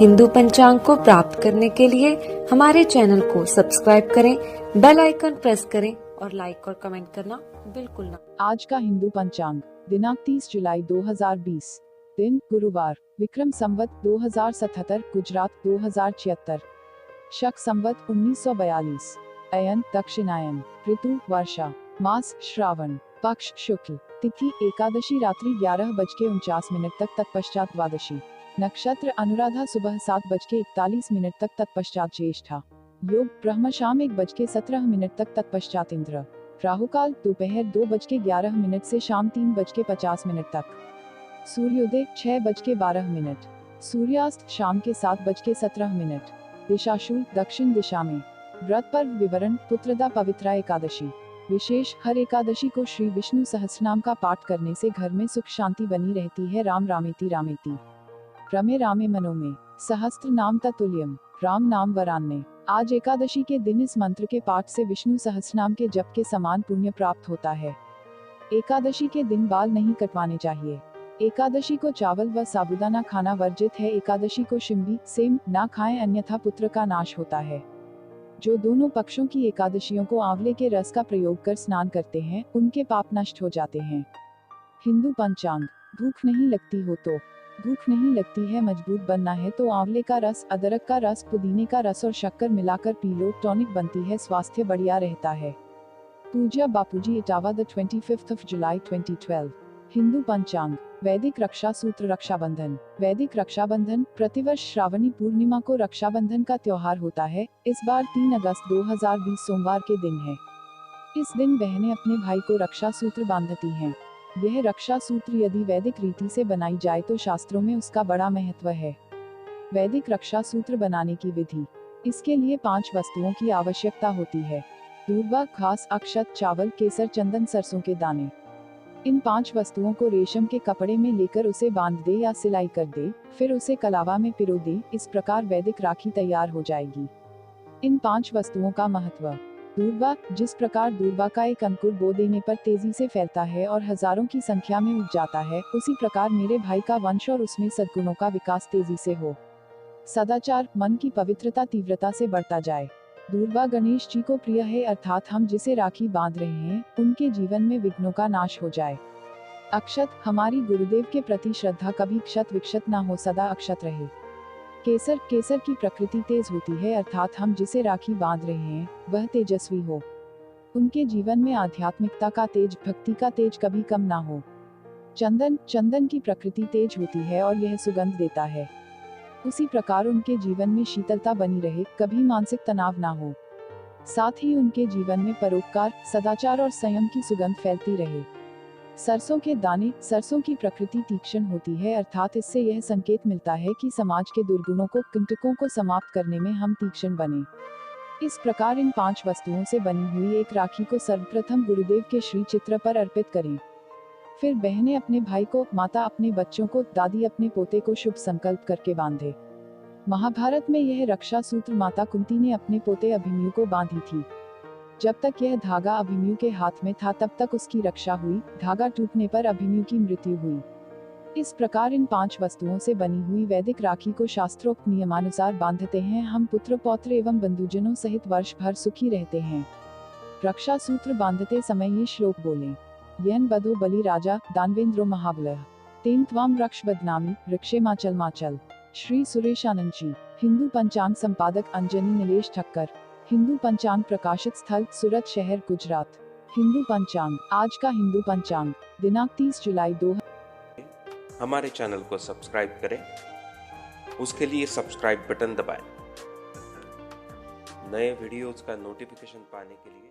हिंदू पंचांग को प्राप्त करने के लिए हमारे चैनल को सब्सक्राइब करें, बेल आइकन प्रेस करें और लाइक और कमेंट करना बिल्कुल ना। आज का हिंदू पंचांग दिनांक 30 जुलाई 2020, दिन गुरुवार, विक्रम संवत 2077, गुजरात 2076, शक संवत 1942, अयन दक्षिणायन, ऋतु वर्षा, मास श्रावण, पक्ष शुक्ल, तिथि एकादशी रात्रि 11:49 तक तत्पश्चात द्वादशी, नक्षत्र अनुराधा सुबह 7:41 तक तत्पश्चात ज्येष्ठा, योग ब्रह्म शाम 1:17 तक तत्पश्चात इंद्र, राहुकाल दोपहर 2:11 से शाम 3:50 तक, सूर्योदय 6:12, सूर्यास्त शाम के 7:17, दिशाशूल दक्षिण दिशा में। व्रत पर्व विवरण, पुत्रदा पवित्रा एकादशी। विशेष, हर एकादशी को श्री विष्णु सहस्रनाम का पाठ करने से घर में सुख शांति बनी रहती है। राम रामेति रामेति रमे रामे मनोमे, सहस्त्र नाम ततुल्यम, राम नाम वरान्ने। आज एकादशी के दिन इस मंत्र के पाठ से विष्णु सहस्रनाम के जप के समान पुण्य प्राप्त होता है। एकादशी के दिन बाल नहीं कटवाने चाहिए। एकादशी को चावल व साबूदाना खाना वर्जित है। एकादशी को शिम्बी सेम ना खाएं, अन्यथा पुत्र का नाश होता है। जो दोनों पक्षों की एकादशियों को आंवले के रस का प्रयोग कर स्नान करते हैं, उनके पाप नष्ट हो जाते हैं। हिंदू पंचांग। भूख नहीं लगती हो तो, भूख नहीं लगती है, मजबूत बनना है तो आंवले का रस, अदरक का रस, पुदीने का रस और शक्कर मिलाकर पी लो, टॉनिक बनती है, स्वास्थ्य बढ़िया रहता है। पूज्य बापूजी, इटावा, द 25 जुलाई 2012। हिंदू पंचांग। वैदिक रक्षा सूत्र, रक्षाबंधन। वैदिक रक्षाबंधन प्रतिवर्ष श्रावणी पूर्णिमा को रक्षाबंधन का त्योहार होता है। इस बार 3 अगस्त 2020 सोमवार के दिन है। इस दिन बहनें अपने भाई को रक्षा सूत्र बांधती हैं। यह रक्षा सूत्र यदि वैदिक रीति से बनाई जाए तो शास्त्रों में उसका बड़ा महत्व है। वैदिक रक्षा सूत्र बनाने की विधि। इसके लिए 5 वस्तुओं की आवश्यकता होती है। दूर्वा, घास, अक्षत, चावल, केसर, चंदन, सरसों के दाने। इन 5 वस्तुओं को रेशम के कपड़े में लेकर उसे बांध दे या सिलाई कर दे, फिर उसे कलावा में पिरो दे। इस प्रकार वैदिक राखी तैयार हो जाएगी। इन 5 वस्तुओं का महत्व। दूर्वा, जिस प्रकार दूर्वा का एक अंकुर बो देने पर तेजी से फैलता है और हजारों की संख्या में उग जाता है, उसी प्रकार मेरे भाई का वंश और उसमें सद्गुणों का विकास तेजी से हो। सदाचार, मन की पवित्रता तीव्रता से बढ़ता जाए। दूर्वा गणेश जी को प्रिय है, अर्थात हम जिसे राखी बांध रहे हैं, उनके जीवन में विघ्नों का नाश हो जाए। अक्षत, हमारी गुरुदेव के प्रति श्रद्धा कभी क्षत विक्षत ना हो, सदा अक्षत रहे। केसर, केसर की प्रकृति तेज होती है, अर्थात हम जिसे राखी बांध रहे हैं, वह तेजस्वी हो। उनके जीवन में आध्यात्मिकता का तेज, भक्ति का तेज कभी कम ना हो। चंदन, चंदन की प्रकृति तेज होती है और यह सुगंध देता है। उसी प्रकार उनके जीवन में शीतलता बनी रहे, कभी मानसिक तनाव ना हो। साथ ही उनके जीवन में परोपकार, सदाचार और संयम की सुगंध फैलती रहे। सरसों के दाने, सरसों की प्रकृति तीक्ष्ण होती है, अर्थात इससे यह संकेत मिलता है कि समाज के दुर्गुणों को, कंटकों को समाप्त करने में हम तीक्ष्ण बने। इस प्रकार इन 5 वस्तुओं से बनी हुई एक राखी को सर्वप्रथम गुरुदेव के श्री चित्र पर अर्पित करें। फिर बहनें अपने भाई को, माता अपने बच्चों को, दादी अपने पोते को शुभ संकल्प करके बांधे। महाभारत में यह रक्षा सूत्र माता कुंती ने अपने पोते अभिमन्यु को बांधी थी। जब तक यह धागा अभिमन्यु के हाथ में था तब तक उसकी रक्षा हुई, धागा टूटने पर अभिमन्यु की मृत्यु हुई। इस प्रकार इन 5 वस्तुओं से बनी हुई वैदिक राखी को शास्त्रोक्त नियमानुसार बांधते हैं हम, पुत्र पौत्र एवं बंधुजनों सहित वर्ष भर सुखी रहते हैं। रक्षा सूत्र बांधते समय ये श्लोक बोलें। यन बधो बलि राजा, दानवेंद्रो महाबलः, तेन त्वाम रक्ष बदनामी, रक्षे माचल माचल। श्री सुरेश आनंद जी। हिंदू पंचांग संपादक अंजनी नीलेश ठक्कर। हिंदू पंचांग प्रकाशित स्थल, सूरत शहर, गुजरात। हिंदू पंचांग। आज का हिंदू पंचांग दिनांक 30 जुलाई 2000। हमारे चैनल को सब्सक्राइब करें, उसके लिए सब्सक्राइब बटन दबाएं। नए वीडियोस का नोटिफिकेशन पाने के लिए